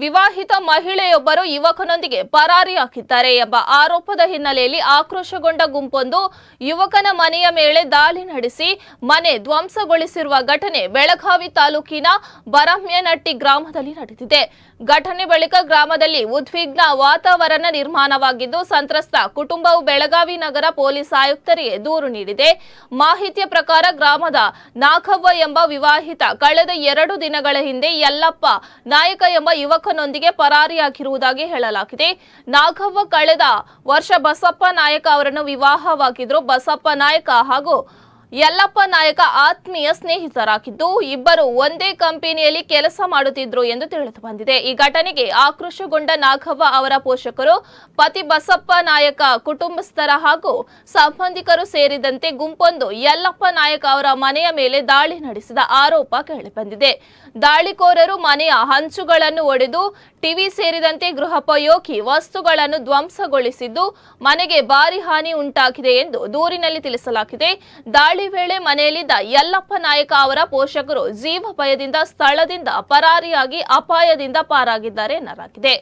ವಿವಾಹಿತ ಮಹಿಳೆಯೊಬ್ಬರು ಯುವಕನೊಂದಿಗೆ ಪರಾರಿಯಾಗಿದ್ದಾರೆ ಎಂಬ ಆರೋಪದ ಹಿನ್ನೆಲೆಯಲ್ಲಿ ಆಕ್ರೋಶಗೊಂಡ ಗುಂಪೊಂದು ಯುವಕನ ಮನೆಯ ಮೇಲೆ ದಾಳಿ ನಡೆಸಿ ಮನೆ ಧ್ವಂಸಗೊಳಿಸಿರುವ ಘಟನೆ ಬೆಳಗಾವಿ ತಾಲೂಕಿನ ಬರಮ್ಯನಟ್ಟಿ ಗ್ರಾಮದಲ್ಲಿ ನಡೆದಿದೆ. ಘಟನೆ ಬಳಿಕ ಗ್ರಾಮದಲ್ಲಿ ಉದ್ವಿಗ್ನ ವಾತಾವರಣ ನಿರ್ಮಾಣವಾಗಿದ್ದು, ಸಂತ್ರಸ್ತ ಕುಟುಂಬವು ಬೆಳಗಾವಿ ನಗರ ಪೊಲೀಸ್ ಆಯುಕ್ತರಿಗೆ ದೂರು ನೀಡಿದೆ. ಮಾಹಿತಿಯ ಪ್ರಕಾರ ಗ್ರಾಮದ ನಾಗವ್ವ ಎಂಬ ವಿವಾಹಿತ ಕಳೆದ 2 ದಿನಗಳ ಹಿಂದೆ ಯಲ್ಲಪ್ಪ ನಾಯಕ ಎಂಬ ಯುವಕನೊಂದಿಗೆ ಪರಾರಿಯಾಗಿರುವುದಾಗಿ ಹೇಳಲಾಗಿದೆ. ನಾಗವ್ವ ಕಳೆದ ವರ್ಷ ಬಸಪ್ಪ ನಾಯಕ ಅವರನ್ನು ವಿವಾಹವಾಗಿದ್ರು. ಬಸಪ್ಪ ನಾಯಕ ಹಾಗೂ ಯಲ್ಲಪ್ಪ ನಾಯಕ ಆತ್ಮೀಯ ಸ್ನೇಹಿತರಾಗಿದ್ದು, ಇಬ್ಬರು ಒಂದೇ ಕಂಪನಿಯಲ್ಲಿ ಕೆಲಸ ಮಾಡುತ್ತಿದ್ರು ಎಂದು ತಿಳಿದು ಬಂದಿದೆ. ಈ ಘಟನೆಗೆ ಆಕ್ರೋಶಗೊಂಡ ನಾಗವ್ವ ಅವರ ಪೋಷಕರು, ಪತಿ ಬಸಪ್ಪ ನಾಯಕ ಕುಟುಂಬಸ್ಥರ ಹಾಗೂ ಸಂಬಂಧಿಕರು ಸೇರಿದಂತೆ ಗುಂಪೊಂದು ಯಲ್ಲಪ್ಪ ನಾಯಕ ಅವರ ಮನೆಯ ಮೇಲೆ ದಾಳಿ ನಡೆಸಿದ ಆರೋಪ ಕೇಳಿಬಂದಿದೆ. ದಾಳಿಕೋರರು ಮನೆಯ ಹಂಚುಗಳನ್ನು ಒಡೆದು ಟಿವಿ ಸೇರಿದಂತೆ ಗೃಹೋಪಯೋಗಿ ವಸ್ತುಗಳನ್ನು ಧ್ವಂಸಗೊಳಿಸಿದ್ದು, ಮನೆಗೆ ಭಾರಿ ಹಾನಿ ಉಂಟಾಗಿದೆ ಎಂದು ದೂರಿನಲ್ಲಿ ತಿಳಿಸಲಾಗಿದೆ. ದಾಳಿ ವೇಳೆ ಮನೆಯಲ್ಲಿದ್ದ ಯಲ್ಲಪ್ಪ ನಾಯಕ ಅವರ ಪೋಷಕರು ಜೀವ ಭಯದಿಂದ ಸ್ಥಳದಿಂದ ಪರಾರಿಯಾಗಿ ಅಪಾಯದಿಂದ ಪಾರಾಗಿದ್ದಾರೆ ಎನ್ನಲಾಗಿದೆ.